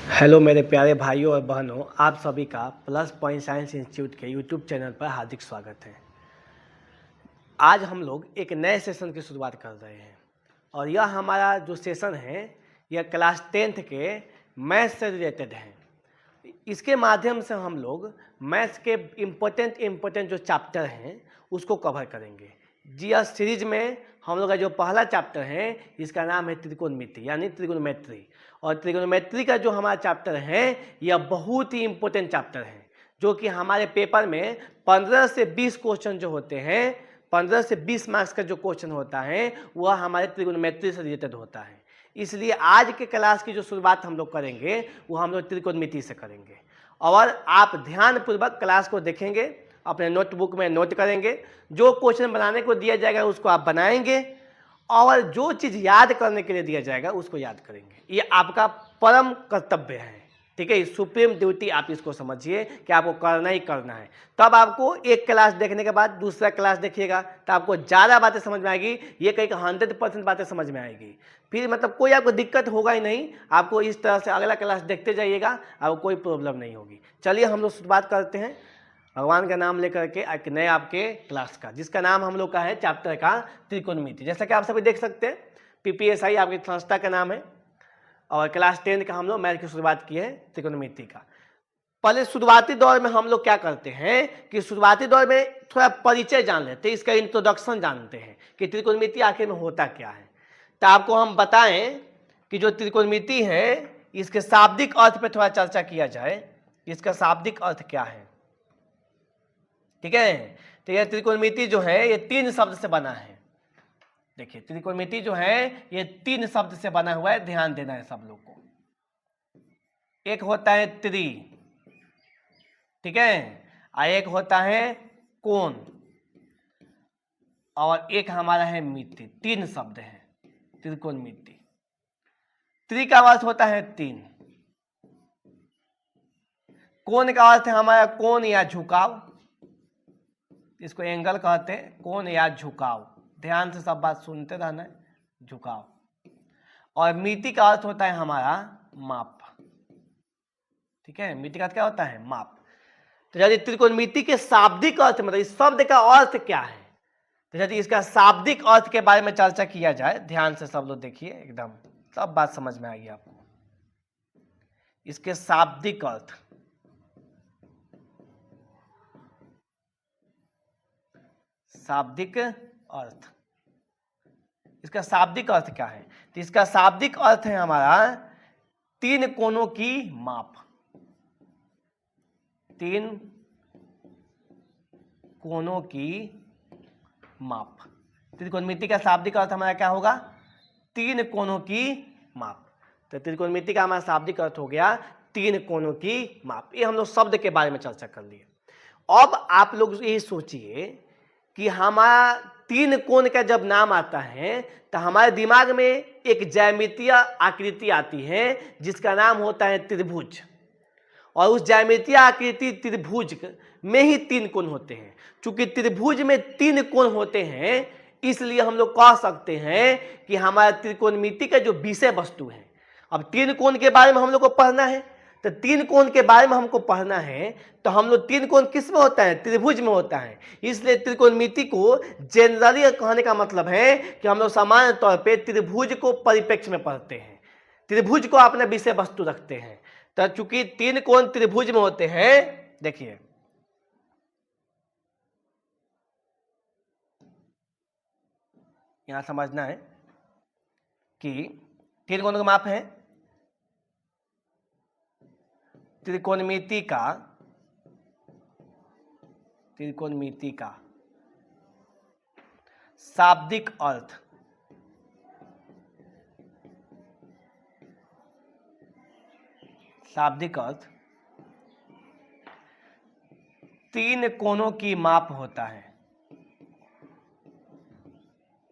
Hello मेरे प्यारे भाइयों और बहनों, आप सभी का प्लस पॉइंट साइंस इंस्टीट्यूट के यूट्यूब चैनल पर हार्दिक स्वागत है। आज हम लोग एक नए सेशन की शुरुआत कर रहे हैं और यह हमारा जो सेशन है यह क्लास 10th के मैथ्स से रिलेटेड है। इसके माध्यम से हम लोग मैथ्स के इम्पोर्टेंट जो चैप्टर हैं उसको कवर करेंगे। जी यह सीरीज में हम लोग का जो पहला चैप्टर है इसका नाम है त्रिकोणमिति यानी त्रिकोणमेट्री। और त्रिकोणमेट्री का जो हमारा चैप्टर है यह बहुत ही इम्पोर्टेंट चैप्टर है जो कि हमारे पेपर में 15 से 20 क्वेश्चन जो होते हैं, 15 से 20 मार्क्स का जो क्वेश्चन होता है वह हमारे त्रिकोणमेट्री से रिलेटेड होता है। इसलिए आज के क्लास की जो शुरुआत हम लोग करेंगे वो हम लोग त्रिकोणमिति से करेंगे और आप ध्यानपूर्वक क्लास को देखेंगे, अपने नोटबुक में नोट करेंगे, जो क्वेश्चन बनाने को दिया जाएगा उसको आप बनाएंगे और जो चीज़ याद करने के लिए दिया जाएगा उसको याद करेंगे। ये आपका परम कर्तव्य है, ठीक है। सुप्रीम ड्यूटी आप इसको समझिए कि आपको करना ही करना है। तब आपको एक क्लास देखने के बाद दूसरा क्लास देखिएगा तो आपको ज़्यादा बातें समझ में आएगी, ये कहीं 100% बातें समझ में आएगी। फिर मतलब कोई आपको दिक्कत होगा ही नहीं। आपको इस तरह से अगला क्लास देखते जाइएगा, आपको कोई प्रॉब्लम नहीं होगी। चलिए हम लोग शुरुआत करते हैं भगवान का नाम लेकर के एक नए आपके क्लास का, जिसका नाम हम लोग का है चैप्टर का त्रिकोणमिति। जैसा कि आप सभी देख सकते हैं PPSI आपकी संस्था का नाम है और क्लास 10 का हम लोग मैथ की शुरुआत की है त्रिकोणमिति का। पहले शुरुआती दौर में हम लोग क्या करते हैं कि शुरुआती दौर में थोड़ा परिचय जान लेते हैं, इसका इंट्रोडक्शन जानते हैं कि त्रिकोणमिति आखिर में होता क्या है। तो आपको हम बताएं कि जो त्रिकोणमिति है इसके शाब्दिक अर्थ पे थोड़ा चर्चा किया जाए। इसका शाब्दिक अर्थ क्या है, ठीक है। तो यह त्रिकोणमिति जो है ये 3 शब्द से बना है। देखिए त्रिकोणमिति जो है ये 3 शब्द से बना हुआ है, ध्यान देना है सब लोग को। एक होता है त्रि, ठीक है, और एक होता है कोण और एक हमारा है मिति। 3 शब्द है त्रिकोणमिति। त्रि का अर्थ होता है 3, कोण का अर्थ है हमारा कोण या झुकाव, इसको एंगल कहते हैं, कोण या झुकाव। ध्यान से सब बात सुनते रहना है, झुकाव। और मिति का अर्थ होता है हमारा माप, ठीक है। मिति का अर्थ क्या होता है, माप। तो यदि त्रिकोणमिति के शाब्दिक अर्थ मतलब इस शब्द का अर्थ क्या है, तो यदि इसका शाब्दिक अर्थ के बारे में चर्चा किया जाए, ध्यान से सब लोग देखिए, एकदम सब बात समझ में आएगी आपको। इसके शाब्दिक अर्थ, शाब्दिक अर्थ, इसका शाब्दिक अर्थ क्या है, तो इसका शाब्दिक अर्थ है हमारा 3 कोणों की माप। 3 कोणों की माप। त्रिकोणमिति का शाब्दिक अर्थ हमारा क्या होगा, 3 कोणों की माप। तो त्रिकोणमिति का हमारा शाब्दिक अर्थ हो गया 3 कोणों की माप। ये हम लोग शब्द के बारे में चर्चा कर लिए। अब आप लोग यही सोचिए कि हमारा 3 कोण का जब नाम आता है तो हमारे दिमाग में एक ज्यामितीय आकृति आती है जिसका नाम होता है त्रिभुज। और उस ज्यामितीय आकृति त्रिभुज में ही 3 कोण होते हैं। चूंकि त्रिभुज में 3 कोण होते हैं इसलिए हम लोग कह सकते हैं कि हमारा त्रिकोणमिति का जो विषय वस्तु है, अब 3 कोण के बारे में हम लोग को पढ़ना है, तो 3 कोण के बारे में हमको पढ़ना है तो हम लोग 3 कोण किस में होता है, त्रिभुज में होता है। इसलिए त्रिकोणमिति को जनरली कहने का मतलब है कि हम लोग सामान्य तौर पे त्रिभुज को परिप्रेक्ष्य में पढ़ते हैं, त्रिभुज को अपना विषय वस्तु रखते हैं। तो चूंकि 3 कोण त्रिभुज में होते हैं, देखिए यहां समझना है कि 3 कोणों का माप है। त्रिकोणमिति का शाब्दिक अर्थ, शाब्दिक अर्थ 3 कोणों की माप होता है।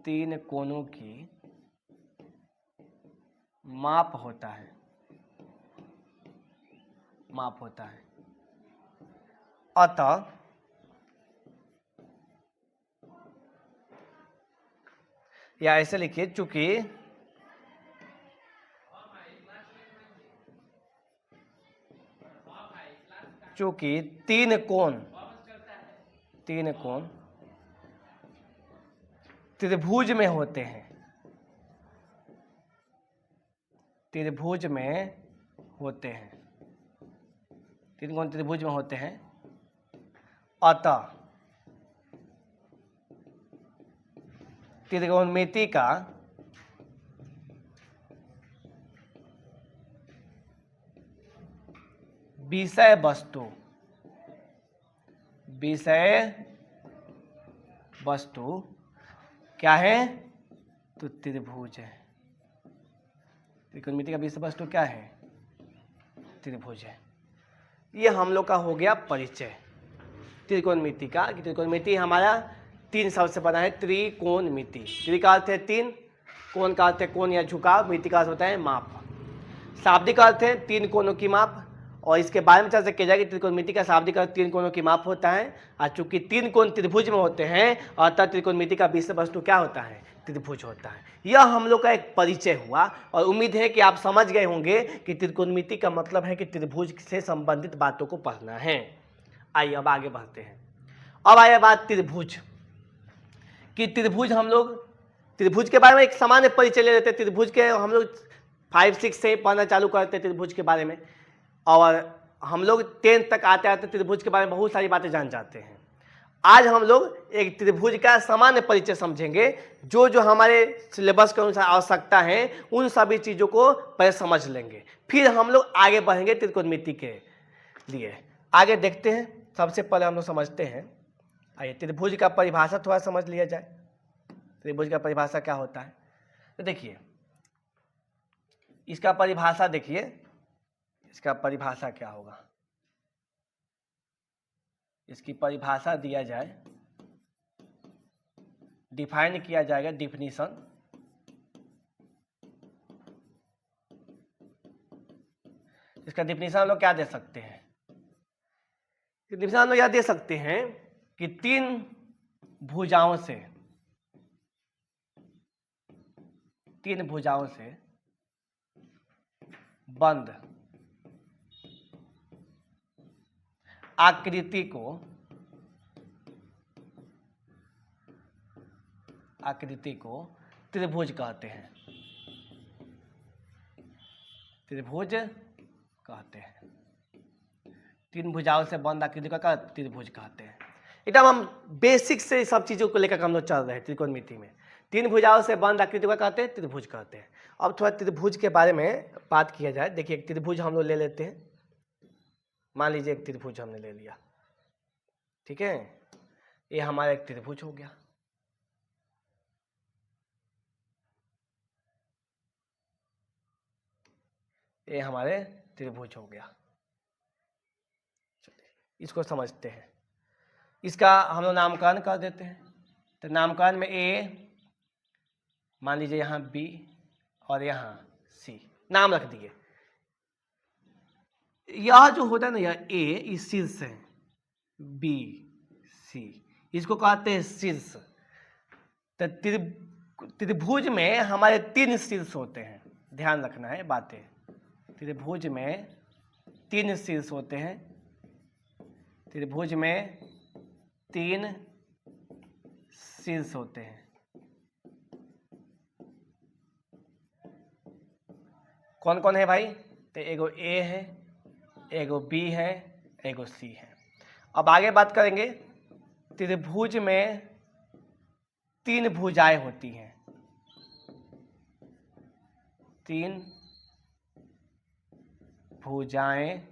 3 कोणों की माप होता है, माप होता है। अतः या ऐसे लिखिए, चूंकि चूंकि तीन कोण त्रिभुज में होते हैं, तीन कोण त्रिभुज में होते हैं, अतः त्रिकोणमिति का विषय वस्तु क्या है? तो त्रिभुज है। त्रिकोणमिति का विषय वस्तु क्या है? त्रिभुज है। ये हम लोग का हो गया परिचय त्रिकोणमिति का। त्रिकोणमिति हमारा तीन शब्द से बना है, त्रिकोणमिति। त्रि का अर्थ है तीन, कोण का अर्थ है कोण या झुकाव, मिति का अर्थ होता है माप। शाब्दिक अर्थ है तीन कोणों की माप, और इसके बारे में चर्चा किया जाएगी। त्रिकोणमिति का शाब्दिक अर्थ तीन कोणों की माप होता है, और चूंकि तीन कोण त्रिभुज में होते हैं, अतः त्रिकोणमिति का विषय वस्तु क्या होता है? त्रिभुज होता है। यह हम लोग का एक परिचय हुआ, और उम्मीद है कि आप समझ गए होंगे कि त्रिकोणमिति का मतलब है कि त्रिभुज से संबंधित बातों को पढ़ना है। आइए अब आगे बढ़ते हैं। अब आया बात त्रिभुज कि त्रिभुज, हम लोग त्रिभुज के बारे में एक सामान्य परिचय ले लेते हैं। त्रिभुज के हम लोग 5-6 से पढ़ना चालू करते हैं त्रिभुज के बारे में, और हम लोग 10 तक आते आते त्रिभुज के बारे में बहुत सारी बातें जान जाते हैं। आज हम लोग एक त्रिभुज का सामान्य परिचय समझेंगे, जो हमारे सिलेबस के अनुसार आवश्यकता है उन सभी चीज़ों को पहले समझ लेंगे, फिर हम लोग आगे बढ़ेंगे त्रिकोणमिति के लिए। आगे देखते हैं। सबसे पहले हम लोग समझते हैं, आइए त्रिभुज का परिभाषा थोड़ा समझ लिया जाए। त्रिभुज का परिभाषा क्या होता है? तो देखिए इसका परिभाषा, देखिए इसका परिभाषा क्या होगा। इसकी परिभाषा दिया जाए, डिफाइन किया जाएगा, डिफिनीशन। इसका डिफिनीशन हम लोग क्या दे सकते हैं? डिफिनीशन हम लोग यह दे सकते हैं कि तीन भुजाओं से बंद आकृति को त्रिभुज कहते हैं। त्रिभुज कहते हैं। तीन भुजाओं से बंद आकृति का त्रिभुज कहते हैं। एकदम हम बेसिक से सब चीज़ों को लेकर हम लोग चल रहे हैं। त्रिकोणमिति में तीन भुजाओं से बंद आकृति का कहते हैं त्रिभुज कहते हैं। अब थोड़ा त्रिभुज के बारे में बात किया जाए। देखिए एक त्रिभुज हम लोग ले लेते हैं। मान लीजिए एक त्रिभुज हमने ले लिया, ठीक है, ये हमारा एक त्रिभुज हो गया। ये हमारे त्रिभुज हो गया। चलिए इसको समझते हैं। इसका हम लोग नामकरण कर देते हैं। तो नामकरण में ए, मान लीजिए यहाँ बी और यहाँ सी नाम रख दिए। यह जो होता है ना, यह ए इस शीर्ष है, बी सी, इसको कहते हैं शीर्ष। तो त्रिभुज में हमारे तीन शीर्ष होते हैं, ध्यान रखना है बातें। त्रिभुज में तीन शीर्ष होते हैं। त्रिभुज में तीन शीर्ष होते हैं। कौन कौन है भाई? तो एगो ए है, एगो बी है, एगो सी है। अब आगे बात करेंगे। त्रिभुज में तीन भुजाएं होती हैं। तीन भुजाएं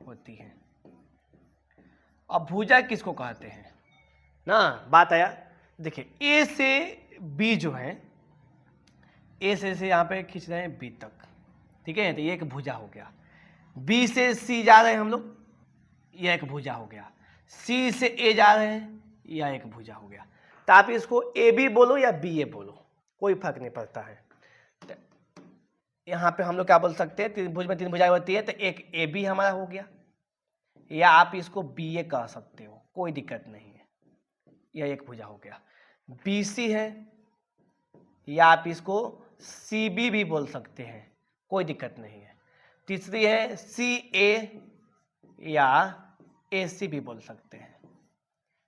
होती हैं। अब भुजा किसको कहते हैं ना, बात आया। देखिए ए से बी जो है, ए से यहाँ पे खींच रहे हैं बी तक, ठीक है, तो ये एक भुजा हो गया। बी से सी जा रहे हैं हम लोग, यह एक भुजा हो गया। सी से ए जा रहे हैं, यह एक भुजा हो गया। तो आप इसको ए बी बोलो या बी ए बोलो, कोई फर्क नहीं पड़ता है। तो यहाँ पे हम लोग क्या बोल सकते हैं, त्रिभुज में तीन भुजाएं होती है, तो एक ए बी हमारा हो गया, या आप इसको बी ए कह सकते हो, कोई दिक्कत नहीं है। यह एक भुजा हो गया। बी सी है, या आप इसको सी बी भी बोल सकते हैं, कोई दिक्कत नहीं है। तीसरी है सी ए, या AC भी बोल सकते हैं।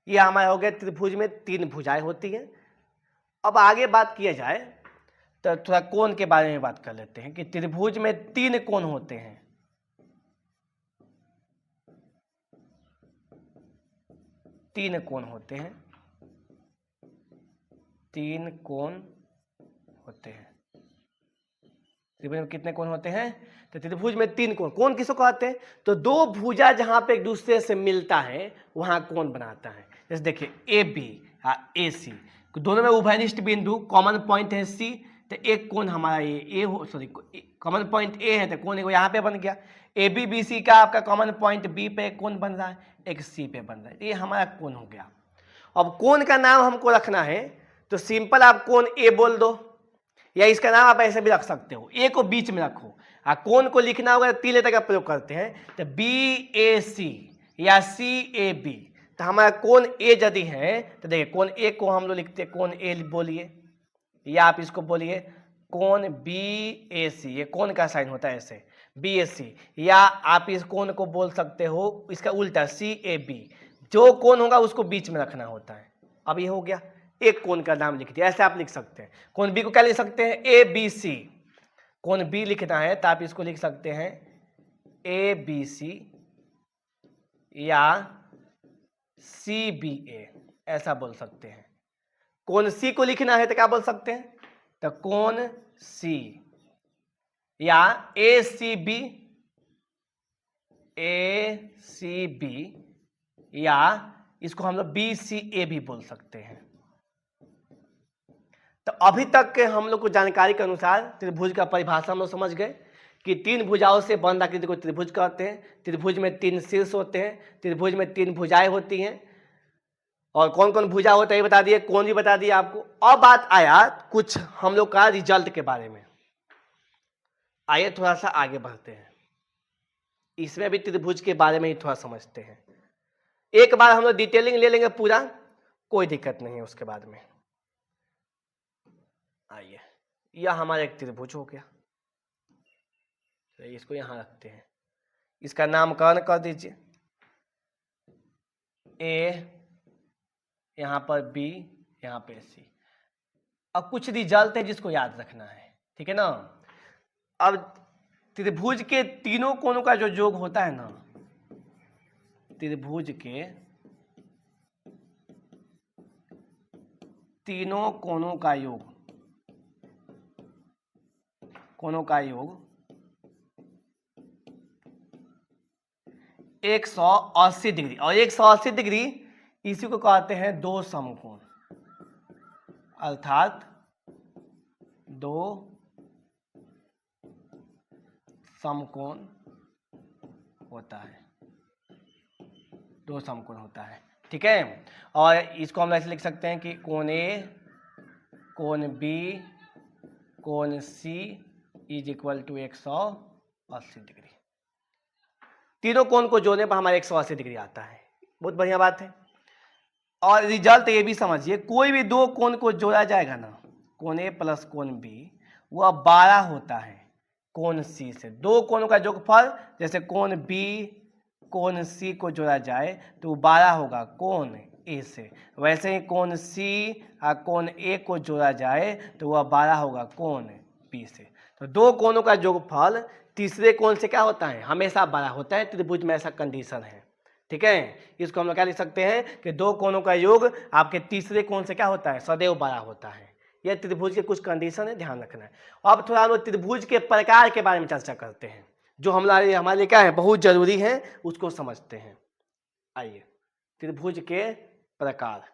ये हमारा हो गया त्रिभुज में 3 भुजाएं होती हैं। अब आगे बात किया जाए तो थोड़ा कोण के बारे में बात कर लेते हैं कि त्रिभुज में 3 कोण होते हैं। तीन कोण होते हैं, 3 कोण होते हैं। त्रिभुज में कितने कोण होते हैं? तो त्रिभुज में 3 कोण। कोण किसको कहते हैं? तो दो भुजा जहां पे एक दूसरे से मिलता है वहां कोण बनाता है। जैसे देखिए AB या AC, दोनों में उभयनिष्ठ बिंदु, कॉमन पॉइंट है C, तो एक कोण हमारा ये कॉमन पॉइंट A है तो कोण यहाँ पे बन गया। AB BC का आपका कॉमन पॉइंट B पे एक कोण बन रहा है, एक C पे बन रहा है, ये हमारा कोण हो गया। अब कोण का नाम हमको रखना है तो सिंपल आप कोण A बोल दो, या इसका नाम आप ऐसे भी रख सकते हो, ए को बीच में रखो। कोण को लिखना होगा 3 लेटर का प्रयोग करते हैं, तो BAC या CAB। तो हमारा कोण ए यदि है तो देखिए कोण ए को हम लोग लिखते हैं कोण ए बोलिए, या आप इसको बोलिए कोण BAC, ये कोण का साइन होता है ऐसे BAC, या आप इस कोण को बोल सकते हो इसका उल्टा CAB। जो कोण होगा उसको बीच में रखना होता है। अब ये हो गया, एक कोण का नाम लिख दिया। ऐसे आप लिख सकते हैं। कोण बी को क्या लिख सकते हैं? ABC। कोण बी लिखना है तो आप इसको लिख सकते हैं ABC या CBA, ऐसा बोल सकते हैं। कोण C को लिखना है तो क्या बोल सकते हैं? तो कोण C या ACB या इसको हम लोग BCA भी बोल सकते हैं। तो अभी तक के हम लोग को जानकारी के अनुसार त्रिभुज का परिभाषा हम लोग समझ गए कि 3 भुजाओं से बंध आकृति को त्रिभुज कहते हैं। त्रिभुज में 3 शीर्ष होते हैं, त्रिभुज में 3 भुजाएं होती हैं, और कौन कौन भुजा होता है ये बता दिए, कोण भी बता दिया आपको। अब बात आया कुछ हम लोग का रिजल्ट के बारे में। आइए थोड़ा सा आगे बढ़ते हैं, इसमें भी त्रिभुज के बारे में ही थोड़ा समझते हैं। एक बार हम लोग डिटेलिंग ले लेंगे पूरा, कोई दिक्कत नहीं है उसके बाद में। आइए, यह हमारा एक त्रिभुज हो गया, तो इसको यहां रखते हैं, इसका नामकरण कर दीजिए। A, यहां पर B, यहां पे C। अब कुछ रिजल्ट है जिसको याद रखना है, ठीक है ना। अब त्रिभुज के तीनों कोणों का जो योग होता है ना, त्रिभुज के तीनों कोणों का योग, कोणों का योग 180 डिग्री, और 180 डिग्री इसी को कहते हैं दो समकोण, अर्थात दो समकोण होता है, दो समकोण होता है, ठीक है। और इसको हम ऐसे लिख सकते हैं कि कोण A, कोण B, कोण C is equal to 180 degree. तीनों कोण को जोड़ने पर हमारे 180 डिग्री आता है, बहुत बढ़िया बात है। और रिजल्ट ये भी समझिए, कोई भी दो कोण को जोड़ा जाएगा ना, कोण A प्लस कोण B, वह 12 होता है कोण C से। दो कोणों का योगफल, जैसे कोण B कोण C को जोड़ा जाए तो 12 होगा कोण A से, वैसे ही कोण C और कोण A को जोड़ा जाए तो वह 12 होगा कोण B से। तो दो कोणों का योगफल तीसरे कोण से क्या होता है? हमेशा 12 होता है। त्रिभुज में ऐसा कंडीशन है, ठीक है। इसको हम लोग क्या लिख सकते हैं कि दो कोणों का योग आपके तीसरे कोण से क्या होता है? सदैव 12 होता है। यह त्रिभुज के कुछ कंडीशन है, ध्यान रखना है। अब थोड़ा हम लोग त्रिभुज के प्रकार के बारे में चर्चा करते हैं, जो हमारे लिए क्या है, बहुत जरूरी है, उसको समझते हैं। आइए, त्रिभुज के प्रकार।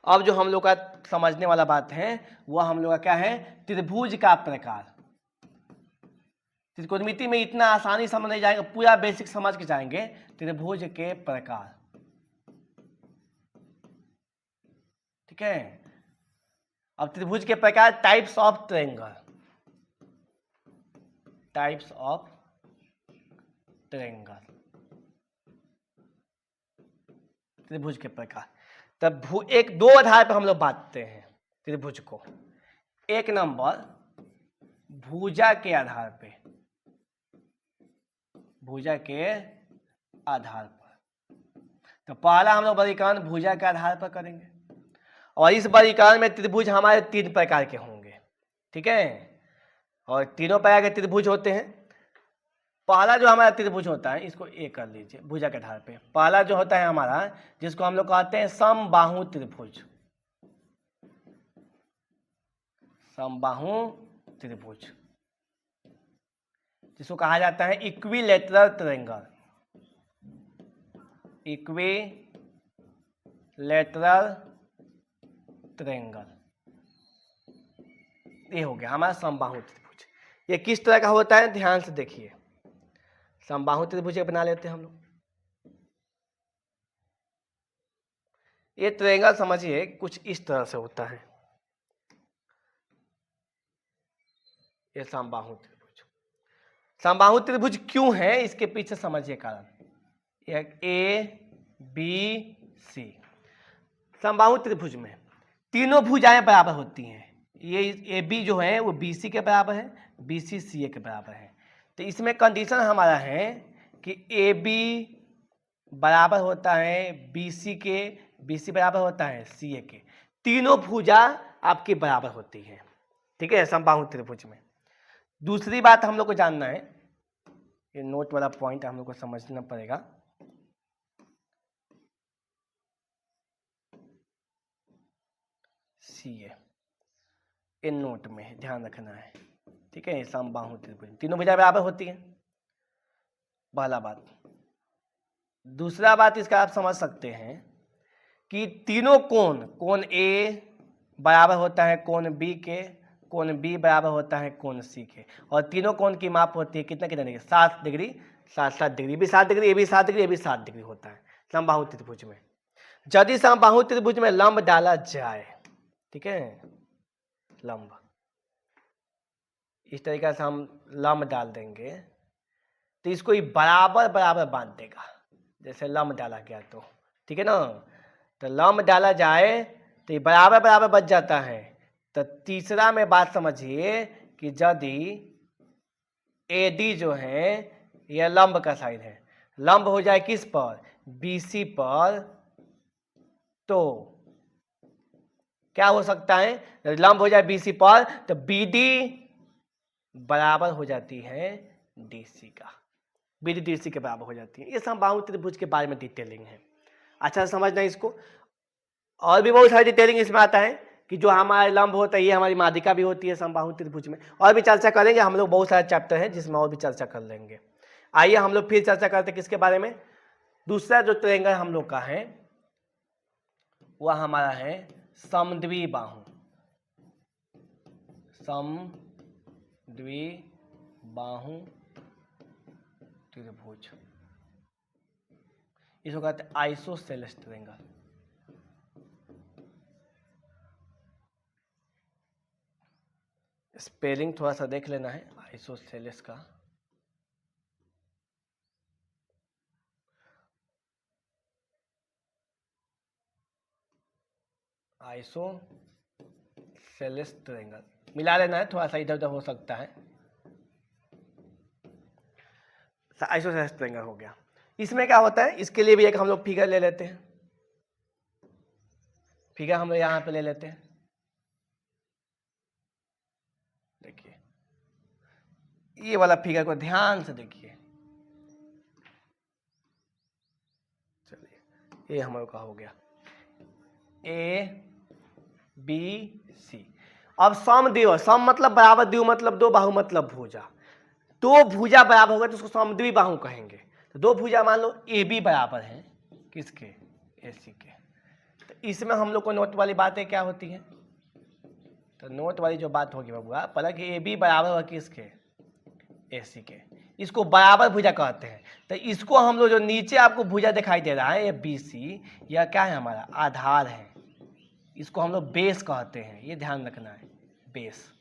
अब जो हम लोग का समझने वाला बात है वह हम लोग का क्या है? त्रिभुज का प्रकार। त्रिकोणमिति में इतना आसानी समझ नहीं जाएगा, पूरा बेसिक समझ के जाएंगे। त्रिभुज के प्रकार, ठीक है। अब त्रिभुज के प्रकार, types of triangle, types of triangle, त्रिभुज के प्रकार। तब एक दो आधार पर हम लोग बांटते हैं त्रिभुज को। एक नंबर भुजा के आधार पे, भुजा के आधार पर। तो पहला हम लोग वर्गीकरण भुजा के आधार पर करेंगे और इस वर्गीकरण में त्रिभुज हमारे 3 प्रकार के होंगे, ठीक है। और तीनों प्रकार के त्रिभुज होते हैं। पहला जो हमारा त्रिभुज होता है इसको ए कर लीजिए भुजा के आधार पे। पहला जो होता है हमारा जिसको हम लोग कहते हैं समबाहु त्रिभुज, समबाहु त्रिभुज, जिसको कहा जाता है इक्विलैटरल ट्रायंगल, इक्विलैटरल ट्रायंगल। ये हो गया हमारा समबाहु त्रिभुज। ये किस तरह का होता है ध्यान से देखिए। समबाहु त्रिभुज बना लेते हैं हम लोग। ये ट्रायंगल समझिए कुछ इस तरह से होता है। ये समबाहु त्रिभुज, समबाहु त्रिभुज क्यों है इसके पीछे समझिए कारण। एक ए बी सी, समबाहु त्रिभुज में तीनों भुजाएं बराबर होती हैं। ये ए बी जो है वो बी सी के बराबर है, बी सी सी ए के बराबर है। तो इसमें कंडीशन हमारा है कि ए बी बराबर होता है बी सी के, बी सी बराबर होता है सी ए के। तीनों भुजा आपकी बराबर होती है, ठीक है, समबाहु त्रिभुज में। दूसरी बात हम लोग को जानना है, ये नोट वाला पॉइंट हम लोग को समझना पड़ेगा। सी ए इन नोट में ध्यान रखना है, ठीक है। समबाहु त्रिभुज तीनों भुजा बराबर होती है, पहला बात। दूसरा बात इसका आप समझ सकते हैं कि तीनों कोण, कोण ए बराबर होता है कोण बी के, कोण बी बराबर होता है कोण सी के, और तीनों कोण की माप होती है कितना कितना डिग्री, 7 डिग्री, 7 डिग्री, भी 7 डिग्री, ये भी 7 डिग्री, ये भी 7 डिग्री होता है समबाहु त्रिभुज में। यदि समबाहु त्रिभुज में लंब डाला जाए, ठीक है, लंब इस तरीके से हम लंब डाल देंगे तो इसको ये बराबर बराबर बांध देगा, जैसे लंब डाला गया तो, ठीक है ना। तो लंब डाला जाए तो ये बराबर बराबर बच जाता है। तो तीसरा में बात समझिए कि यदि ए डी जो है यह लंब का साइड है, लंब हो जाए किस पर, बी सी पर, तो क्या हो सकता है, लंब हो जाए बी सी पर तो बी डी बराबर हो जाती है डी सी का, बी डी डी सी के बराबर हो जाती है। ये समबाहु त्रिभुज के बारे में डिटेलिंग है, अच्छा से समझना इसको। और भी बहुत सारी डिटेलिंग इसमें आता है कि जो हमारा लंब होता है ये हमारी माध्यिका भी होती है समबाहु त्रिभुज में। और भी चर्चा करेंगे हम लोग, बहुत सारे चैप्टर हैं जिसमें और भी चर्चा कर लेंगे। आइए हम लोग फिर चर्चा करते हैं किसके बारे में। दूसरा जो ट्रायंगल हम लोग का है वह हमारा है समद्विबाहु, समद्विबाहु त्रिभुज, इसको कहते हैं आइसोसेलेस ट्रायंगल। स्पेलिंग थोड़ा सा देख लेना है आइसोसेलेस का। आइसोसेलेस ट्रायंगल मिला लेना है, थोड़ा सा इधर उधर हो सकता है। आइसोसेलेस ट्रायंगल हो गया। इसमें क्या होता है, इसके लिए भी एक हम लोग फिगर ले लेते हैं। फिगर हम लोग यहाँ पे ले लेते हैं, देखिए ये वाला फिगर को ध्यान से देखिए। चलिए ये हमारे का हो गया ए बी सी। अब समद्विबाहु, सम मतलब बराबर, द्वि मतलब दो, बाहु मतलब भुजा। दो भुजा बराबर होगा तो उसको समद्विबाहु कहेंगे। तो दो भुजा मान लो ए बी बराबर है किसके, ए सी के। तो इसमें हम लोग को नोट वाली बातें क्या होती है, तो नोट वाली जो बात होगी बबुआ, पहले कि ए बी बराबर होगा किसके, ए सी के। इसको बराबर भुजा कहते हैं। तो इसको हम लोग जो नीचे आपको भुजा दिखाई दे रहा है ये बी सी, यह क्या है हमारा आधार है। इसको हम लोग बेस कहते हैं, ये ध्यान रखना है, बेस।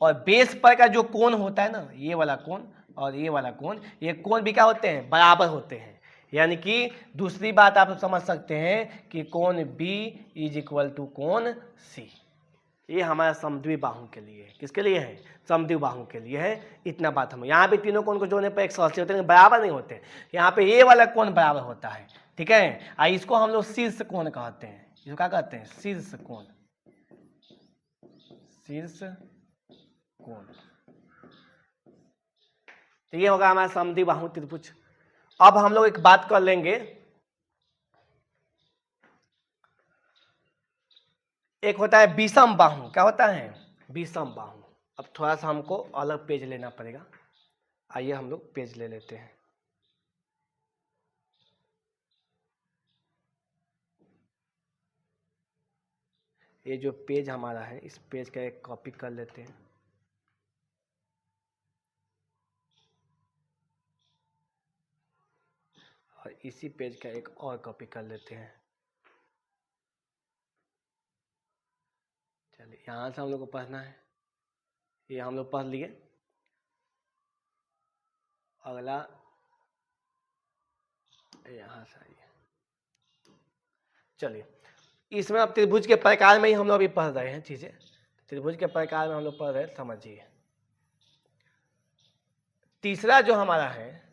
और बेस पर का जो कोण होता है ना, ये वाला कोण और ये वाला कोण, ये कोण भी क्या होते हैं, बराबर होते हैं। यानी कि दूसरी बात आप समझ सकते हैं कि कोण B इज इक्वल टू कोण C। ये हमारा समद्वि बाहु के लिए है। किसके लिए है? समद्वि बाहु के लिए है। इतना बात हम यहाँ पे तीनों कोण को जोड़ने पर 180 होते हैं, बराबर नहीं होते। यहाँ पे ये वाला कोण बराबर होता है, ठीक है। इसको हम लोग शीर्ष कोण कहते हैं। इसको क्या कहते हैं? शीर्ष कोण, शीर्ष कोण। तो ये होगा हमारा समद्वि बाहु त्रिभुज। अब हम लोग एक बात कर लेंगे, एक होता है विषम बाहु। क्या होता है? विषम बाहु। अब थोड़ा सा हमको अलग पेज लेना पड़ेगा। आइए हम लोग पेज ले लेते हैं। ये जो पेज हमारा है, इस पेज का एक कॉपी कर लेते हैं। और इसी पेज का एक और कॉपी कर लेते हैं। चलिए, यहाँ से हम लोग को पढ़ना है। ये हम लोग पढ़ लिए। अगला यहाँ से आइए। चलिए, इसमें अब त्रिभुज के प्रकार में ही हम लोग अभी पढ़ रहे हैं चीजें। त्रिभुज के प्रकार में हम लोग पढ़ रहे हैं, समझिए। तीसरा जो हमारा है,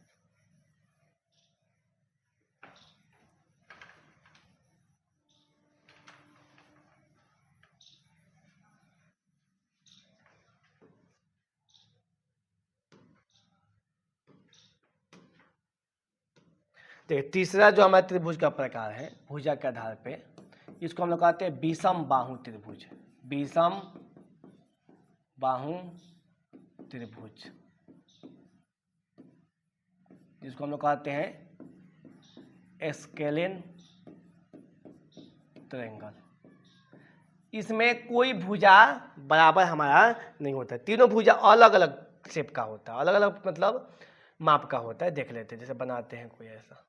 देखिए तीसरा जो हमारा त्रिभुज का प्रकार है भुजा के आधार पे, इसको हम लोग कहते हैं विषम बाहु त्रिभुज। विषम बाहु त्रिभुज, जिसको हम लोग कहते हैं स्केलिन ट्रायंगल। इसमें कोई भुजा बराबर हमारा नहीं होता, तीनों भुजा अलग अलग शेप का होता है, अलग अलग मतलब माप का होता है। देख लेते हैं, जैसे बनाते हैं कोई ऐसा।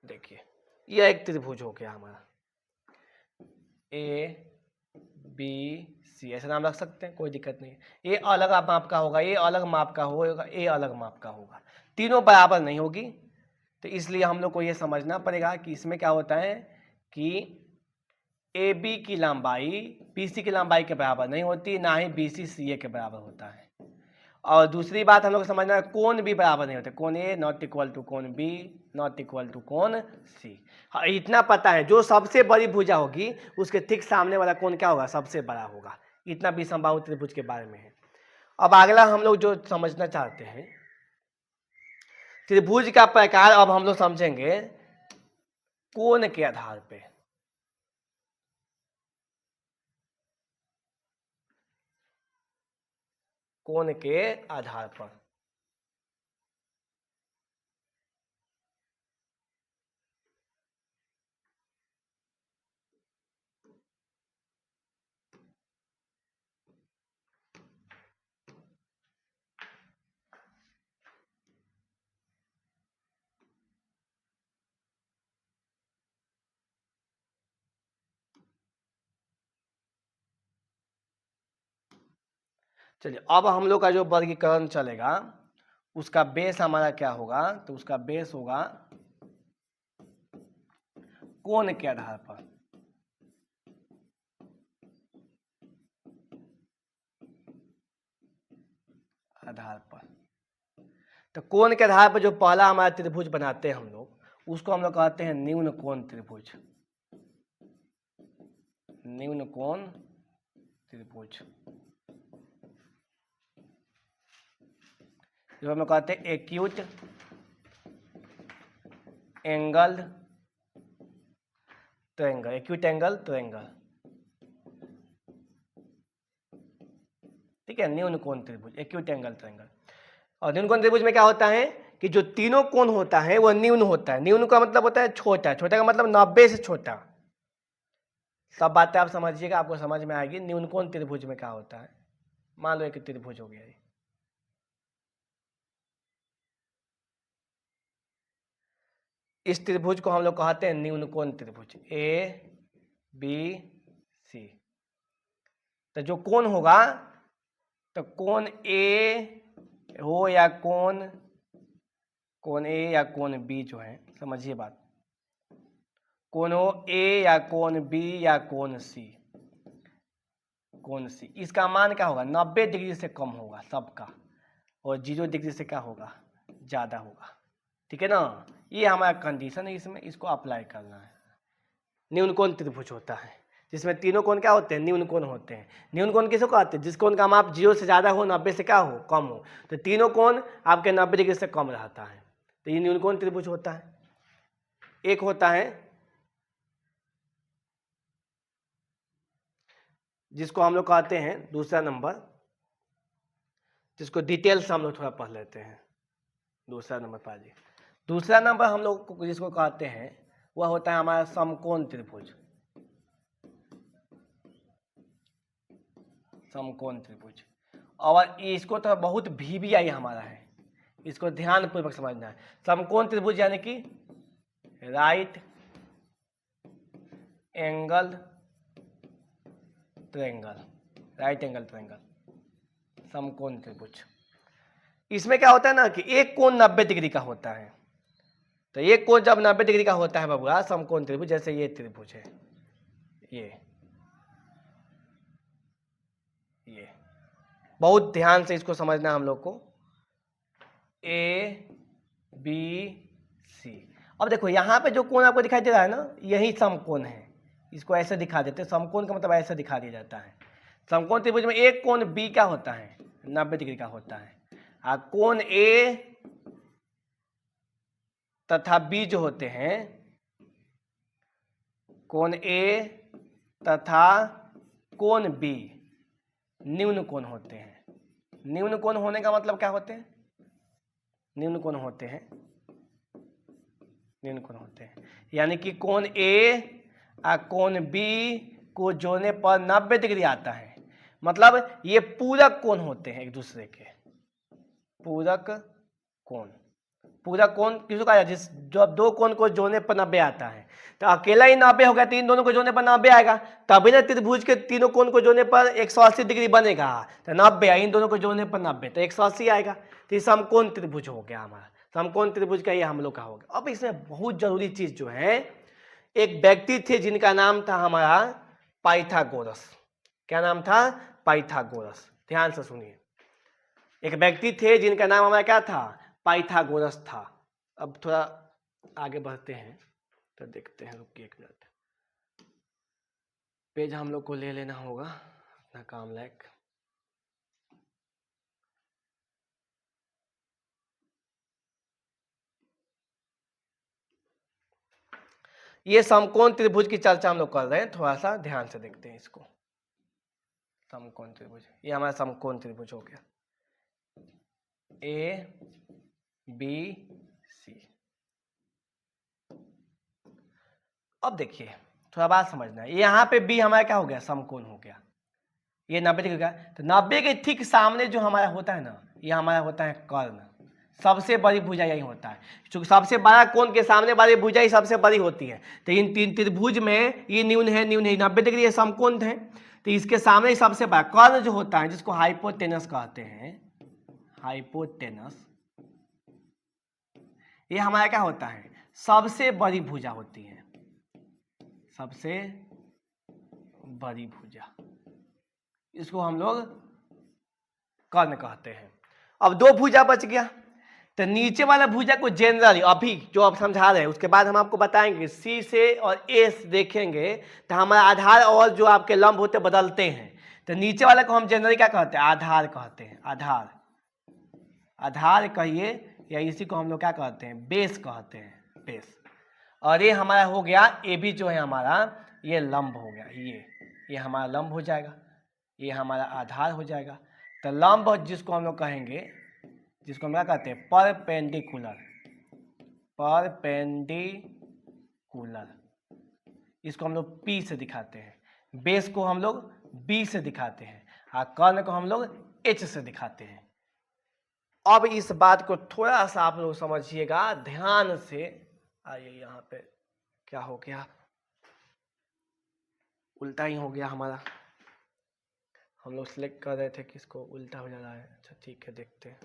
देखिए, यह एक त्रिभुज हो गया हमारा, ए बी सी, ऐसा नाम रख सकते हैं, कोई दिक्कत नहीं है। ये अलग माप का होगा, ये अलग माप का होगा, ये अलग माप का होगा, तीनों बराबर नहीं होगी। तो इसलिए हम लोग को ये समझना पड़ेगा कि इसमें क्या होता है कि ए बी की लंबाई बी सी की लंबाई के बराबर नहीं होती, ना ही बी सी सी ए के बराबर होता है। और दूसरी बात हम लोग को समझना है, कोण भी बराबर नहीं होते। कोण ए नॉट इक्वल टू कोण बी नॉट इक्वल टू कोण सी। हाँ, इतना पता है, जो सबसे बड़ी भुजा होगी उसके ठीक सामने वाला कोण क्या होगा? सबसे बड़ा होगा। इतना विषम बाहु त्रिभुज के बारे में है। अब अगला हम लोग जो समझना चाहते हैं, त्रिभुज का प्रकार अब हम लोग समझेंगे कोण के आधार पे। कोण के आधार पर। चलिए, अब हम लोग का जो वर्गीकरण चलेगा उसका बेस हमारा क्या होगा? तो उसका बेस होगा कोण के आधार पर। आधार पर, तो कोण के आधार पर जो पहला हमारा त्रिभुज बनाते हैं हम लोग, उसको हम लोग कहते हैं न्यून कोण त्रिभुज। न्यून कोण त्रिभुज, जो हम लोग कहते हैं acute angle triangle. Acute angle triangle, ठीक है, न्यून कोण त्रिभुज, एक्यूट एंगल ट्रायंगल। और न्यून कोण त्रिभुज में क्या होता है कि जो तीनों कोण होता है वो न्यून होता है। न्यून का मतलब होता है छोटा, छोटा का मतलब 90 से छोटा। सब बातें आप समझिएगा, आपको समझ में आएगी। न्यून कोण त्रिभुज में क्या होता है, मान लो एक त्रिभुज हो गया ये, इस त्रिभुज को हम लोग कहते हैं न्यून कोण त्रिभुज, ए बी सी। तो जो कोण होगा, तो कोण ए हो या कोण कोण ए या कोण बी जो है, समझिए बात, कोण ए या कोण बी या कोण सी, कोण सी, इसका मान क्या होगा, 90 डिग्री से कम होगा सबका, और 0 डिग्री से क्या होगा, ज़्यादा होगा। ठीक है ना, ये हमारा कंडीशन है, इसमें इसको अप्लाई करना है। न्यून कोण त्रिभुज होता है जिसमें तीनों कोण क्या होते हैं, न्यून कोण होते हैं। न्यून कोण किसको कहते हैं, जिस कोण का माप 0 से ज़्यादा हो, 90 से क्या हो, कम हो। तो तीनों कोण आपके 90 डिग्री से कम रहता है, तो ये न्यून कोण त्रिभुज होता है। एक होता है जिसको हम लोग कहते हैं दूसरा नंबर, जिसको डिटेल से हम लोग थोड़ा पढ़ लेते हैं। दूसरा नंबर पाजी, दूसरा नंबर हम लोग जिसको कहते हैं वह होता है हमारा समकोण त्रिभुज। समकोण त्रिभुज, और इसको तो बहुत VBI हमारा है, इसको ध्यान पूर्वक समझना है। समकोण त्रिभुज यानी कि right angle triangle, right angle triangle, समकोण त्रिभुज। इसमें क्या होता है ना कि एक कोण 90 डिग्री का होता है, तो एक कोण जब 90 डिग्री का होता है बाबूआ, समकोण त्रिभुज, जैसे ये त्रिभुज है, ये बहुत ध्यान से इसको समझना हम लोग को, A B C। अब देखो यहाँ पे जो कोण आपको दिखाई दे रहा है ना, यही समकोण है, इसको ऐसे दिखा देते हैं। समकोण का मतलब ऐसे दिखा दिया जाता है। समकोण त्रिभुज में एक कोण B क्या होता है, 90 डिग्री का होता है, और कोण A तथा B जो होते हैं, कोण A तथा कोण B न्यून कोण होते हैं। न्यून कोण होने का मतलब क्या होते हैं, न्यून कोण होते हैं, न्यून कोण होते हैं, यानी कि कोण A और कोण B को जोड़ने पर 90 डिग्री आता है। मतलब ये पूरक कोण होते हैं एक दूसरे के, पूरक कोण। पूरक कोण किसको कहा जाता है, जिस जब दो कोण को जोड़ने पर 90 आता है, तो अकेला ही 90 हो गया, तो इन दोनों को जोड़ने पर 90 आएगा, तभी ना त्रिभुज के तीनों कोण को जोड़ने पर 180 डिग्री बनेगा। तो 90 इन दोनों को जोड़ने पर 90, तो 180 आएगा, तो ये समकोण त्रिभुज हो गया हमारा। समकोण त्रिभुज का ये हम लोग का हो गया। अब इसमें बहुत जरूरी चीज जो है, एक व्यक्ति थे जिनका नाम था हमारा पाइथागोरस। क्या नाम था, पाइथागोरस। ध्यान से सुनिए, एक व्यक्ति थे जिनका नाम हमारा क्या था, पाइथागोरस था। अब थोड़ा आगे बढ़ते हैं तो देखते हैं, रुकिए एक मिनट, पेज हम लोग को ले लेना होगा अपना काम लायक। ये समकोण त्रिभुज की चर्चा हम लोग कर रहे हैं, थोड़ा सा ध्यान से देखते हैं इसको। समकोण त्रिभुज, ये हमारा समकोण त्रिभुज हो गया, A B C। अब देखिए थोड़ा बात समझना है, यहाँ पे B हमारा क्या हो गया, समकोण हो गया, ये 90 डिग्री का। तो 90 के ठीक सामने जो हमारा होता है ना, ये हमारा होता है कर्ण। सबसे बड़ी भुजा यही होता है, क्योंकि सबसे बड़ा कोण के सामने वाली भुजा ही सबसे बड़ी होती है। तो इन तीन त्रिभुज में ये न्यून है, 90 डिग्री ये समकोण है, तो इसके सामने ही सबसे बड़ा कर्ण जो होता है, जिसको हाइपोटेनस कहते हैं, हाइपोटेनस, ये हमारा क्या होता है, सबसे बड़ी भुजा होती है, सबसे बड़ी भुजा, इसको हम लोग कर्ण कहते हैं। अब दो भुजा बच गया, तो नीचे वाला भुजा को जनरली अभी जो आप समझा रहे हैं, उसके बाद हम आपको बताएंगे सी से और ए से देखेंगे तो हमारा आधार और जो आपके लंब होते बदलते हैं। तो नीचे वाला को हम जनरली क्या कहते हैं, आधार कहते हैं, आधार, आधार कहिए, या इसी को हम लोग क्या कहते हैं, बेस कहते हैं, बेस। और ये हमारा हो गया ए बी जो है हमारा, ये लंब हो गया, ये हमारा लंब हो जाएगा, ये हमारा आधार हो जाएगा। तो लंब जिसको हम लोग कहेंगे, जिसको हम क्या कहते हैं, परपेंडिकुलर, परपेंडिकुलर, इसको हम लोग P से दिखाते हैं, बेस को हम लोग B से दिखाते हैं, और कर्ण को हम लोग H से दिखाते हैं। अब इस बात को थोड़ा सा आप लोग समझिएगा ध्यान से। आइए यहाँ पे क्या हो गया, उल्टा ही हो गया हमारा, हम लोग सिलेक्ट कर रहे थे कि इसको उल्टा हो जा रहा है। अच्छा ठीक है, देखते हैं।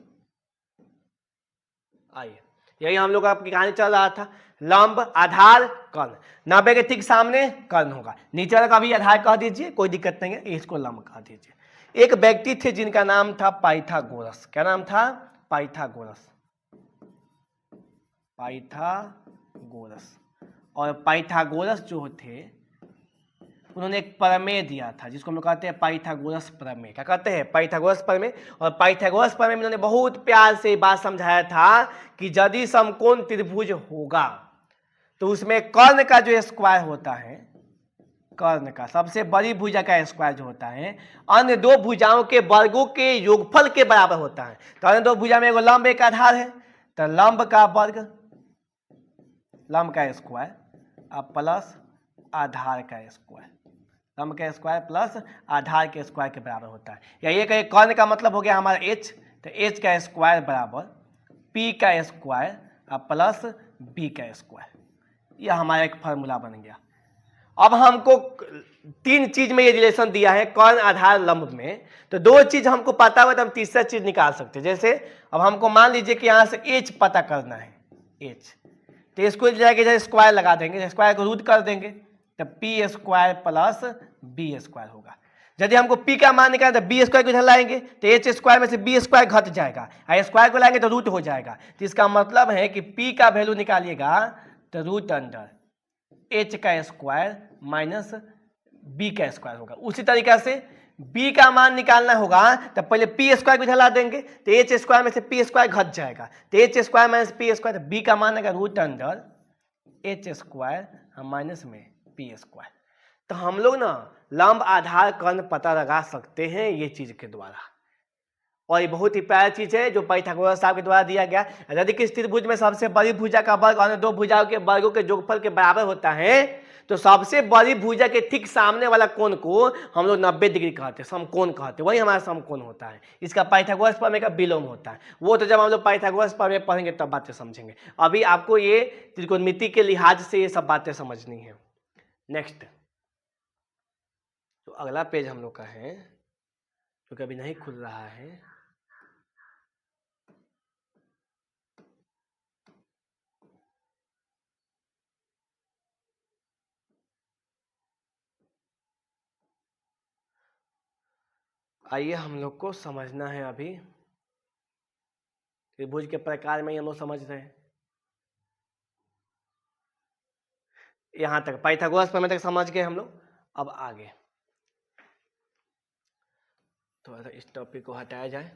आइए यही हम लोग का कहानी चल रहा था। लंब, आधार, कर्ण। 90 के ठीक सामने कर्ण होगा। नीचे वाला का भी आधार कह दीजिए, कोई दिक्कत नहीं है, इसको लंब कह दीजिए। एक व्यक्ति थे जिनका नाम था पाइथागोरस। क्या नाम था? पाइथागोरस। पाइथागोरस। और पाइथागोरस जो थे उन्होंने एक प्रमेय दिया था जिसको हम लोग कहते हैं पाइथागोरस प्रमेय। क्या कहते हैं? पाइथागोरस प्रमेय। और पाइथागोरस प्रमेय में उन्होंने बहुत प्यार से बात समझाया था कि यदि समकोण त्रिभुज होगा तो उसमें कर्ण का जो स्क्वायर होता है, कर्ण का सबसे बड़ी भुजा का स्क्वायर जो होता है, अन्य दो भुजाओं के वर्गों के योगफल के बराबर होता है। तो अन्य दो भुजा में एगो लंब एक आधार है, तो लंब का वर्ग, लंब का स्क्वायर अब प्लस आधार का स्क्वायर, लंब का स्क्वायर प्लस आधार के स्क्वायर के बराबर होता है। या ये कहे कर्ण का मतलब हो गया हमारा h, तो h का स्क्वायर बराबर p का स्क्वायर अब प्लस b का स्क्वायर। यह हमारा एक फार्मूला बन गया। अब हमको तीन चीज में ये रिलेशन दिया है कर्ण, आधार, लंब में, तो दो चीज हमको पता हुआ तो हम तीसरा चीज निकाल सकते हैं। जैसे अब हमको मान लीजिए कि यहाँ से h पता करना है, h, तो इसको जाके स्क्वायर लगा देंगे, स्क्वायर को रूट कर देंगे, तो P square plus B square होगा। यदि हमको p का मान निकालना तो बी स्क्वायर को इधर लाएंगे तो h स्क्वायर में से बी स्क्वायर घट जाएगा, और स्क्वायर को लाएंगे तो रूट हो जाएगा। तो इसका मतलब है कि p का वैल्यू निकालिएगा तो रूट अंडर h का स्क्वायर माइनस b का स्क्वायर होगा। उसी तरीका से b का मान निकालना होगा तो पहले p स्क्वायर को इधर ला देंगे तो h स्क्वायर में से p स्क्वायर घट जाएगा, तो h square minus p square, तो b का मान आएगा root under h square minus में p स्क्वायर। तो हम लोग ना लंब, आधार, कर्ण पता लगा सकते हैं ये चीज के द्वारा, और ये बहुत ही प्यारी चीज है जो पाइथागोरस साहब के द्वारा दिया गया। यदि किसी त्रिभुज में सबसे बड़ी भुजा का वर्ग अन्य दो भुजाओं के वर्गों के योगफल के बराबर होता है तो सबसे बड़ी भुजा के ठीक सामने वाला कोण को हम लोग 90 डिग्री कहते हैं, समकोण कहते हैं, वही हमारा समकोण होता है। इसका पाइथागोरस प्रमेय का विलोम होता है। वो तो जब हम लोग पाइथागोरस प्रमेय पढ़ेंगे तब बातें समझेंगे। अभी आपको ये त्रिकोणमिति के लिहाज से ये सब बातें समझनी है। नेक्स्ट, तो अगला पेज हम लोग का है जो कि अभी नहीं खुल रहा है। आइए हम लोग को समझना है। अभी त्रिभुज के प्रकार में हम लोग समझ रहे हैं, यहां तक पाइथागोरस प्रमेय तक समझ गए हम लोग। अब आगे थोड़ा सा इस टॉपिक को हटाया जाए।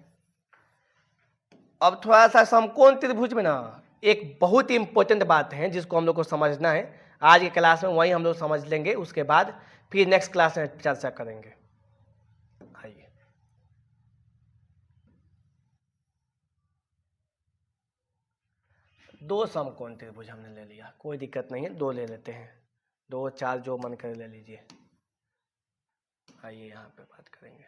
अब थोड़ा सा समकोण त्रिभुज में ना एक बहुत ही इंपॉर्टेंट बात है जिसको हम लोग को समझना है। आज के क्लास में वही हम लोग समझ लेंगे, उसके बाद फिर नेक्स्ट क्लास में चर्चा करेंगे। आइए, दो समकोण त्रिभुज हमने ले लिया, कोई दिक्कत नहीं है, दो ले लेते हैं, 2, 4 जो मन करे ले लीजिए। आइए यहाँ पे बात करेंगे।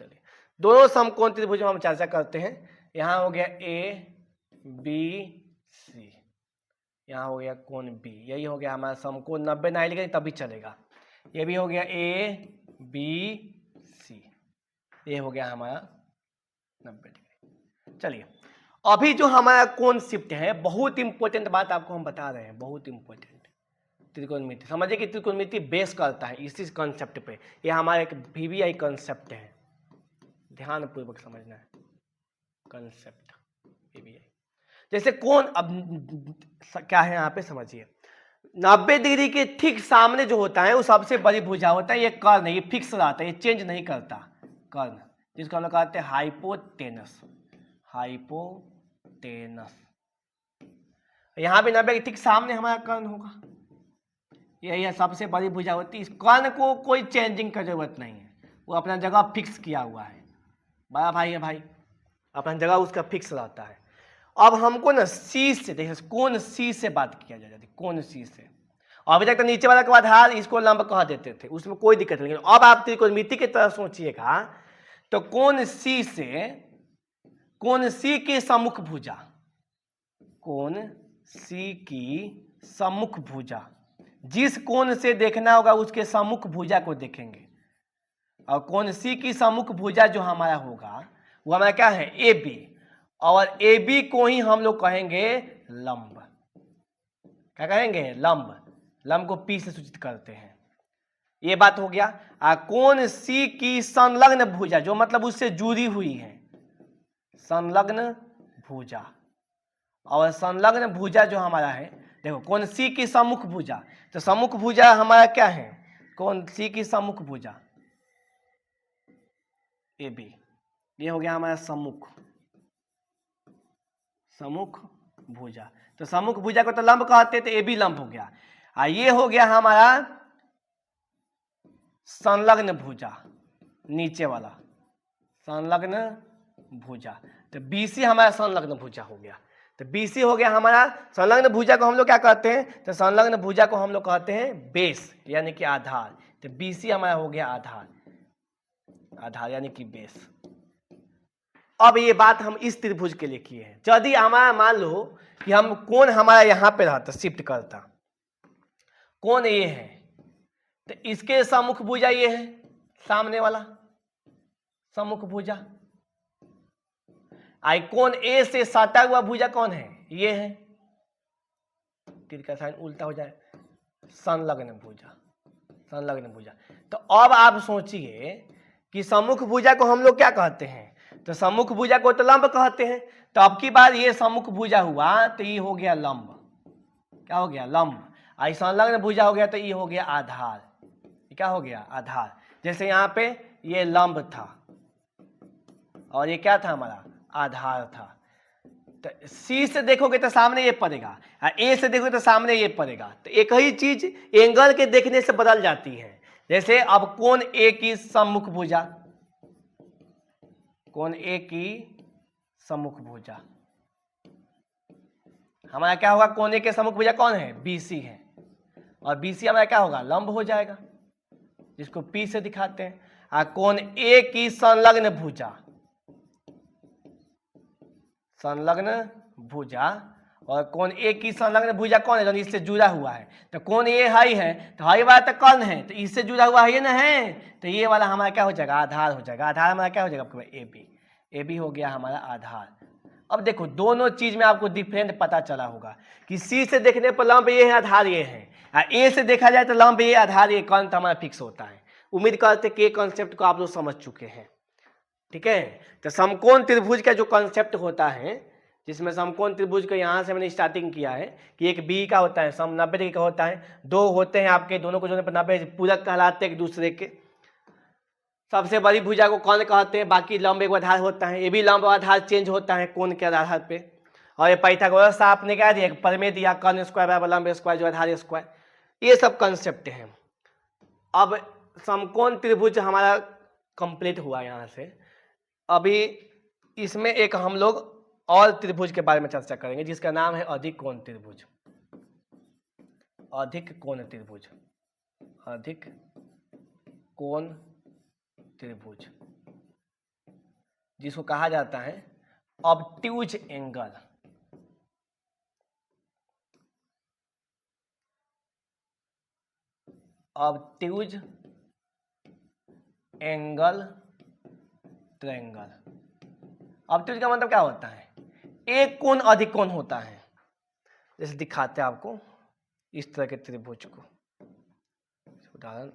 चलिए, दोनों समकोण त्रिभुज में हम चर्चा करते हैं। यहाँ हो गया ABC, यहाँ हो गया कोण B, यही हो गया हमारा समकोण। 90 नहीं लिखेंगे तभी चलेगा। ये भी हो गया ABC, ये हो गया हमारा 90 डिग्री। चलिए, अभी जो हमारा कॉन्सेप्ट है, बहुत इंपॉर्टेंट बात आपको हम बता रहे हैं, बहुत इंपॉर्टेंट। त्रिकोणमिति समझिए कि त्रिकोणमिति बेस करता है इसी कॉन्सेप्ट पे। ये हमारा एक VBI कॉन्सेप्ट है, ध्यान पूर्वक समझना है कॉन्सेप्ट VBI। जैसे कोण, अब क्या है यहाँ पे समझिए, 90 डिग्री के ठीक सामने जो होता है वो सबसे बड़ी भुजा होता है। ये कर्ण है, ये फिक्स रहता है, ये चेंज नहीं करता, कर्ण, जिसको हम लोग कहते हैं हाइपोटेनस। हाइपोटेनस यहाँ पे 90 के ठीक सामने हमारा कर्ण होगा, यही सबसे बड़ी भुजा होती है। इस कर्ण को कोई चेंजिंग की जरूरत नहीं है, वो अपना जगह फिक्स किया हुआ है। बड़ा भाई है भाई, अपना जगह उसका फिक्स रहता है। अब हमको ना C से, देखिए कोण C से बात किया जाए, कोण C से। अभी तक तो नीचे वाला के आधार इसको लंब कह देते थे, उसमें कोई दिक्कत नहीं। अब आप त्रिकोणमिति की तरह सोचिएगा तो कोण C से, कोण C की सम्मुख भुजा, कोण C की सम्मुख भुजा, जिस कोण से देखना होगा उसके सम्मुख भुजा को देखेंगे, और कोण C की सम्मुख भुजा जो हमारा होगा वो हमारा क्या है ए बी, और ए बी को ही हम लोग कहेंगे लंब। क्या कहेंगे लंब, लंब को पी से सूचित करते हैं। ये बात हो गया। कोण सी की संलग्न भुजा, जो मतलब उससे जुड़ी हुई है, संलग्न भुजा। और संलग्न भुजा जो हमारा है, देखो कोण सी की सम्मुख भुजा, तो सम्मुख भुजा हमारा क्या है, कोण सी की सम्मुख भुजा ए बी, ये हो गया हमारा सम्मुख, सम्मुख भुजा। तो सम्मुख भुजा को तो लंब कहते, तो ए बी लंब हो गया। ये हो गया हमारा संलग्न भुजा, नीचे वाला संलग्न भुजा। तो बीसी हमारा संलग्न भुजा हो गया। तो बीसी हो गया हमारा संलग्न भुजा को हम लोग क्या कहते हैं, तो संलग्न भुजा को हम लोग कहते हैं बेस, यानी कि आधार। तो बीसी हमारा हो गया आधार, आधार यानी कि बेस। अब ये बात हम इस त्रिभुज के लिए किए हैं। यदि हमारा मान लो कि हम कोण हमारा यहां पे रहता, शिफ्ट करता, कोण ये है, तो इसके सम्मुख भुजा ये है, सामने वाला सम्मुख भुजा। आई कोण ए से सटा हुआ भुजा कौन है, ये है, तीर का साइन उल्टा हो जाए, संलग्न भुजा, संलग्न भुजा। तो अब आप सोचिए कि सम्मुख भुजा को हम लोग क्या कहते हैं, तो सम्मुख भुजा को तो लंब कहते हैं। तो अब की बार ये सम्मुख भुजा हुआ तो ये हो गया लंब, क्या हो गया लंब। आई संलग्न भुजा हो गया तो ये हो गया आधार, क्या हो गया आधार। जैसे यहाँ पे ये लंब था और ये क्या था हमारा आधार था। तो सी से देखोगे तो सामने ये पड़ेगा, ए से देखोगे तो सामने ये पड़ेगा। तो एक ही चीज एंगल के देखने से बदल जाती है। जैसे अब कोण ए की सम्मुख भुजा, कोण ए की सम्मुख भुजा हमारा क्या होगा, कोण ए के सम्मुख भुजा कौन है, बीसी है, और बीसी हमारा क्या होगा लंब हो जाएगा, जिसको पी से दिखाते हैं। कोण ए की संलग्न भुजा, संलग्न भुजा, और कोण ए की संलग्न भुजा कौन है, तो इससे जुड़ा हुआ है। तो कोण ए हाई है, तो हाई वाला तो कर्ण है, तो इससे जुड़ा हुआ है ना है, तो ये वाला हमारा क्या हो जाएगा आधार हो जाएगा। आधार हमारा क्या हो जाएगा आपको ए बी, ए बी हो गया हमारा आधार। अब देखो दोनों चीज में आपको डिफरेंट पता चला होगा कि सी से देखने पर लंब ये है, आधार ये है, ए से देखा जाए तो लंब ये, आधार ये, कर्ण तो हमारा फिक्स होता है। उम्मीद करते कि कॉन्सेप्ट को आप लोग समझ चुके हैं, ठीक है। तो समकोण त्रिभुज का जो कॉन्सेप्ट होता है, जिसमें समकोण त्रिभुज का यहाँ से मैंने स्टार्टिंग किया है कि एक बी का होता है, सम 90 डिग्री का होता है, दो होते हैं आपके, दोनों को जोड़ने पर 90 पूरक कहलाते हैं एक दूसरे के। सबसे बड़ी भुजा को कौन कहते हैं, बाकी लंब एक आधार होता है, ये भी लंब आधार चेंज होता है कोण के आधार पे। और ये पाइथागोरस आपने क्या दिया, प्रमेय दिया, कर्ण स्क्वायर बराबर लंब स्क्वायर जो आधार स्क्वायर, ये सब कंसेप्ट हैं। अब समकोण त्रिभुज हमारा कंप्लीट हुआ यहाँ से। अभी इसमें एक हम लोग और त्रिभुज के बारे में चर्चा करेंगे जिसका नाम है अधिक कोण त्रिभुज, अधिक कोण त्रिभुज, अधिक कोण त्रिभुज, जिसको कहा जाता है obtuse angle, obtuse angle triangle. Obtuse का मतलब क्या होता है, एक कोण अधिक कोण होता है। जैसे दिखाते हैं आपको इस तरह के त्रिभुज को, उदाहरण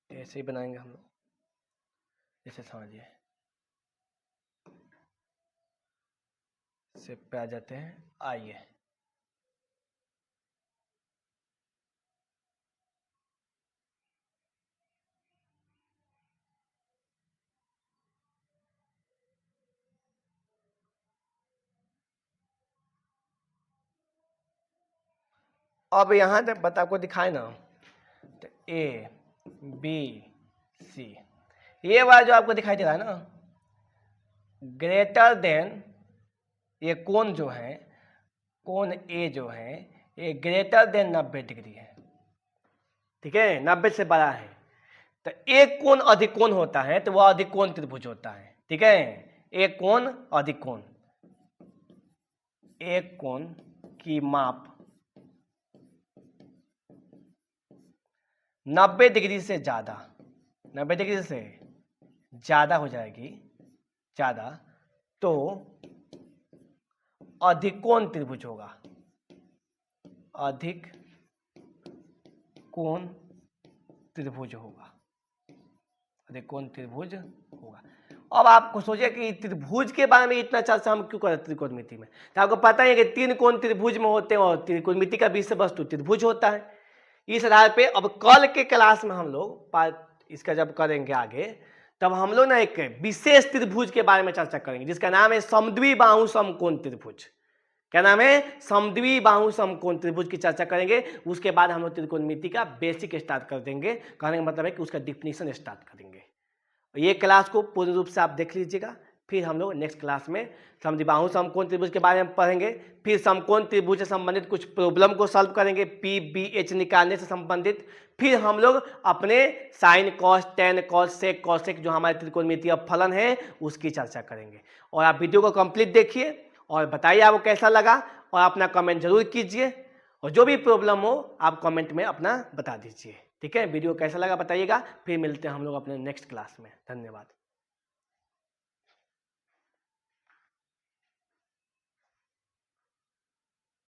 ऐसे ही बनाएंगे हम लोग, जैसे समझिए से पे आ जाते हैं। आइए अब यहाँ तक बता आपको दिखाए ना, तो ए बी सी, ये वाला जो आपको दिखाई दे रहा है ना, ग्रेटर देन, ये कोण जो है, कोण ए जो है ये ग्रेटर देन 90 डिग्री है, ठीक है, 90 से बड़ा है। तो एक कोण अधिक कोण होता है तो वह अधिक कोण त्रिभुज होता है, ठीक है। एक कोण अधिक कोण, एक कोण की माप 90 डिग्री से ज्यादा, 90 डिग्री से ज्यादा हो जाएगी ज़्यादा तो अधिक कोण त्रिभुज होगा, अधिक कोण त्रिभुज होगा, अधिक कोण त्रिभुज होगा। अब आपको सोचिए कि त्रिभुज के बारे में इतना चर्चा हम क्यों करें त्रिकोणमिति में, तो आपको पता है कि 3 कोण त्रिभुज में होते हैं और त्रिकोणमिति का विषय वस्तु त्रिभुज होता है। इस आधार पे अब कल के क्लास में हम लोग इसका जब करेंगे आगे, तब हम लोग ना एक विशेष त्रिभुज के बारे में चर्चा करेंगे जिसका नाम है समद्विबाहु समकोण त्रिभुज। क्या नाम है? समद्विबाहु समकोण त्रिभुज की चर्चा करेंगे। उसके बाद हम लोग त्रिकोणमिति का बेसिक स्टार्ट कर देंगे। कहने का मतलब है कि उसका डिफिनीशन स्टार्ट करेंगे। ये क्लास को पूर्ण रूप से आप देख लीजिएगा। फिर हम लोग नेक्स्ट क्लास में समद्विबाहु समकोण त्रिभुज के बारे में पढ़ेंगे। फिर समकोण त्रिभुज से संबंधित कुछ प्रॉब्लम को सॉल्व करेंगे, PBH निकालने से संबंधित। फिर हम लोग अपने sine cos tan cos sec cosec जो हमारे त्रिकोणमितीय फलन है उसकी चर्चा करेंगे। और आप वीडियो को कंप्लीट देखिए और बताइए आपको कैसा लगा और अपना कमेंट जरूर कीजिए। और जो भी प्रॉब्लम हो आप कमेंट में अपना बता दीजिए। ठीक है, वीडियो कैसा लगा बताइएगा। फिर मिलते हैं हम लोग अपने नेक्स्ट क्लास में। धन्यवाद।